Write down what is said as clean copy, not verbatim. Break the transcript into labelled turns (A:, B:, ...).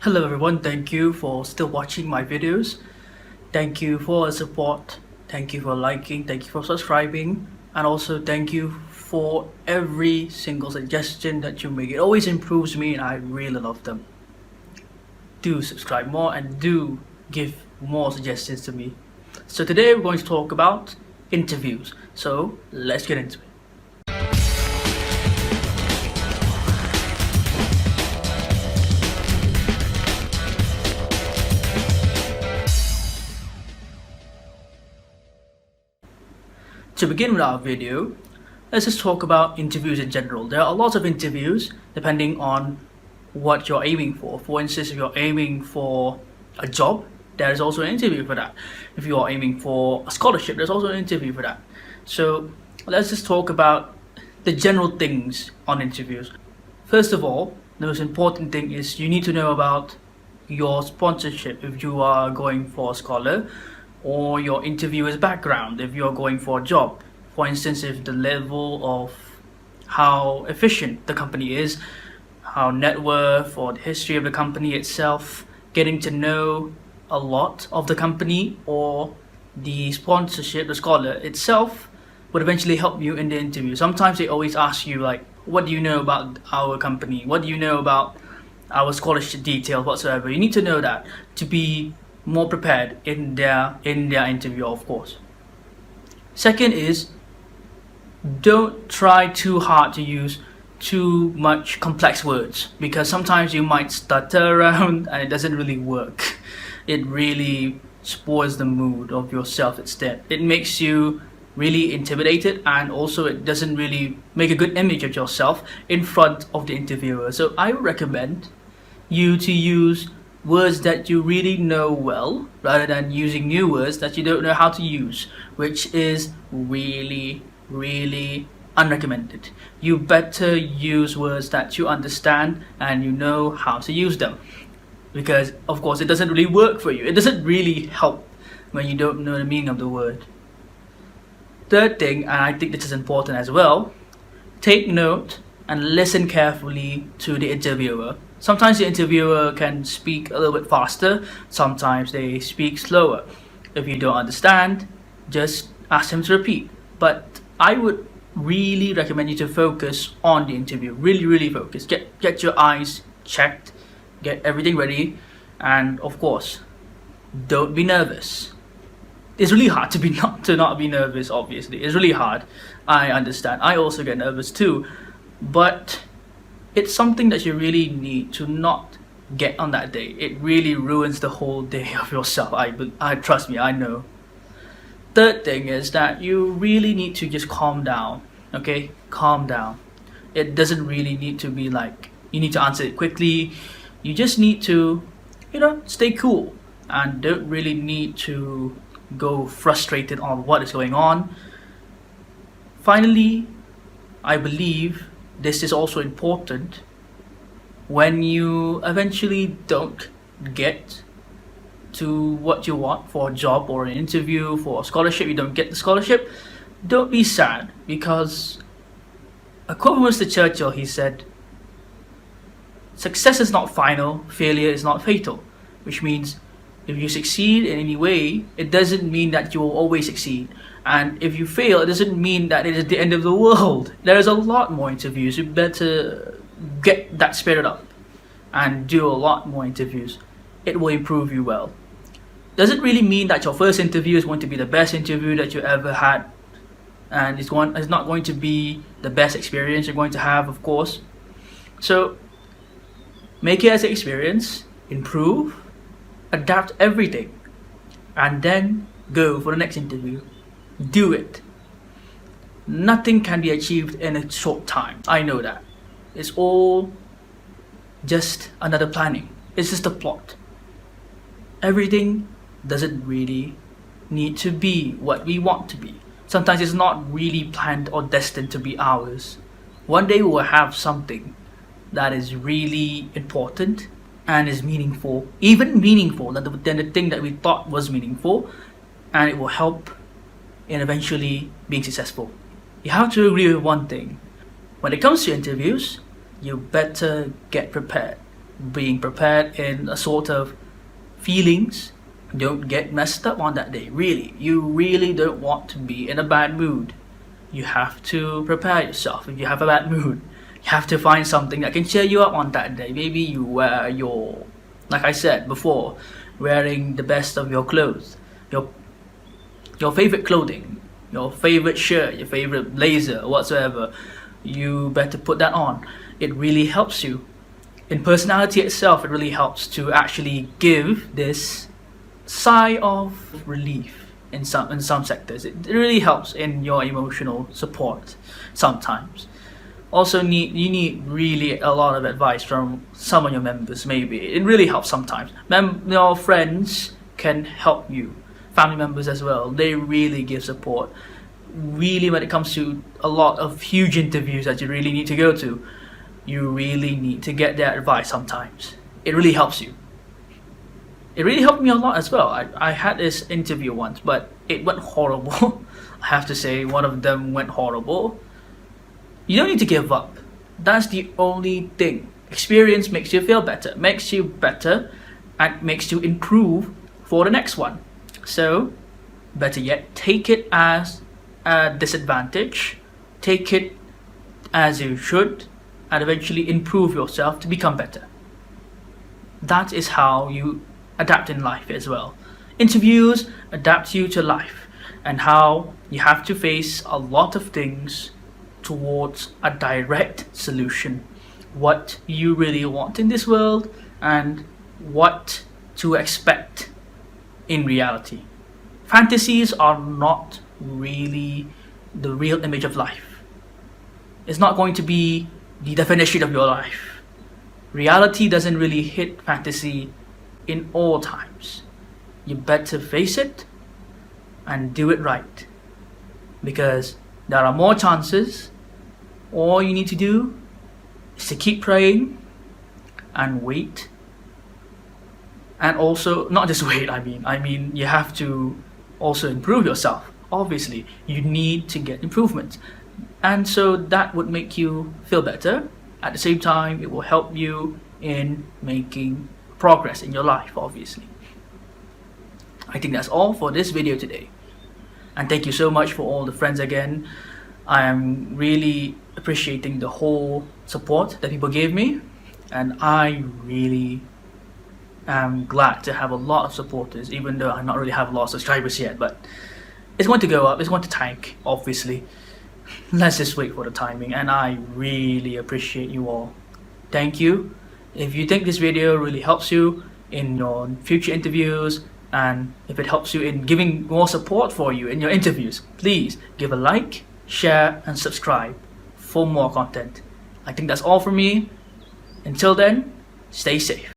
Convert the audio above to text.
A: Hello everyone, thank you for still watching my videos. Thank you for the support. Thank you for liking, thank you for subscribing, and also thank you for every single suggestion that you make. It always improves me and I really love them. Do subscribe more and do give more suggestions to me. So today we're going to talk about interviews. So let's get into it. To begin with our video, let's just talk about interviews in general. There are lots of interviews depending on what you're aiming for. For instance, if you're aiming for a job, there is also an interview for that. If you are aiming for a scholarship, there's also an interview for that. So let's just talk about the general things on interviews. First of all, the most important thing is you need to know about your sponsorship if you are going for a scholar, or your interviewer's background if you're going for a job. For instance, if the level of how efficient the company is, how net worth or the history of the company itself, getting to know a lot of the company or the sponsorship, the scholar itself would eventually help you in the interview. Sometimes they always ask you like, what do you know about our company? What do you know about our scholarship details whatsoever? You need to know that to be more prepared in their interview, of course. Second is, don't try too hard to use too much complex words, because sometimes you might stutter around and it doesn't really work. It really spoils the mood of yourself instead. It makes you really intimidated, and also it doesn't really make a good image of yourself in front of the interviewer. So I recommend you to use words that you really know well rather than using new words that you don't know how to use, which is really unrecommended. You better use words that you understand and you know how to use them, because of course it doesn't really work for you. It doesn't really help when you don't know the meaning of the word. Third thing, and I think this is important as well, take note and listen carefully to the interviewer. Sometimes the interviewer can speak a little bit faster, sometimes they speak slower. If you don't understand, just ask them to repeat. But I would really recommend you to focus on the interview. Really focus. Get your eyes checked, get everything ready, and of course, don't be nervous. It's really hard to not be nervous, obviously. It's really hard. I understand. I also get nervous too. But it's something that you really need to not get on that day. It really ruins the whole day of yourself. I trust me, I know. Third thing is that you really need to just calm down. Okay, calm down. It doesn't really need to be like you need to answer it quickly. You just need to, stay cool, and don't really need to go frustrated on what is going on. Finally, I believe this is also important. When you eventually don't get to what you want for a job or an interview for a scholarship, you don't get the scholarship, don't be sad, because a quote from Mr. Churchill, he said, "Success is not final, failure is not fatal," which means if you succeed in any way, it doesn't mean that you will always succeed. And if you fail, it doesn't mean that it is the end of the world. There is a lot more interviews. You better get that spirit up and do a lot more interviews. It will improve you well. Does it really mean that your first interview is going to be the best interview that you ever had? And it's not going to be the best experience you're going to have, of course. So make it as an experience, improve, adapt everything, and then go for the next interview. Do it. Nothing can be achieved in a short time. I know that. It's all just another planning. It's just a plot. Everything doesn't really need to be what we want to be. Sometimes it's not really planned or destined to be ours. One day we will have something that is really important and is meaningful, even meaningful than the thing that we thought was meaningful, and it will help in eventually being successful. You have to agree with one thing. When it comes to interviews, you better get prepared. being prepared in a sort of feelings. Don't get messed up on that day. Really, you really don't want to be in a bad mood. You have to prepare yourself. If you have a bad mood, you have to find something that can cheer you up on that day. Maybe you wear your, like I said before, wearing the best of your clothes, your favorite clothing, your favorite shirt, your favorite blazer, whatsoever. You better put that on. It really helps you. In personality itself, it really helps to actually give this sigh of relief in some sectors. It really helps in your emotional support sometimes. Also you need really a lot of advice from some of your members. Maybe it really helps sometimes. Your friends can help you, family members as well. They really give support. Really, when it comes to a lot of huge interviews that you really need to go to, you really need to get their advice sometimes. It really helps you. It really helped me a lot as well. I had this interview once, but it went horrible. I have to say, one of them went horrible. You don't need to give up. That's the only thing. Experience makes you feel better, and makes you improve for the next one. So, better yet, take it as a disadvantage, take it as you should, and eventually improve yourself to become better. That is how you adapt in life as well. Interviews adapt you to life and how you have to face a lot of things towards a direct solution. What you really want in this world and what to expect in reality. Fantasies are not really the real image of life. It's not going to be the definition of your life. Reality doesn't really hit fantasy in all times. You better face it and do it right, because there are more chances. All you need to do is to keep praying and wait, and also not just wait. I mean you have to also improve yourself. Obviously you need to get improvements, and so that would make you feel better. At the same time, it will help you in making progress in your life, obviously. I think that's all for this video today, and thank you so much for all the friends again. I am really appreciating the whole support that people gave me, and I really am glad to have a lot of supporters, even though I not really have a lot of subscribers yet. But it's going to go up, it's going to tank, obviously. Let's just wait for the timing, and I really appreciate you all. Thank you. If you think this video really helps you in your future interviews, and if it helps you in giving more support for you in your interviews, please give a like, share and subscribe for more content. I think that's all from me. Until then, stay safe.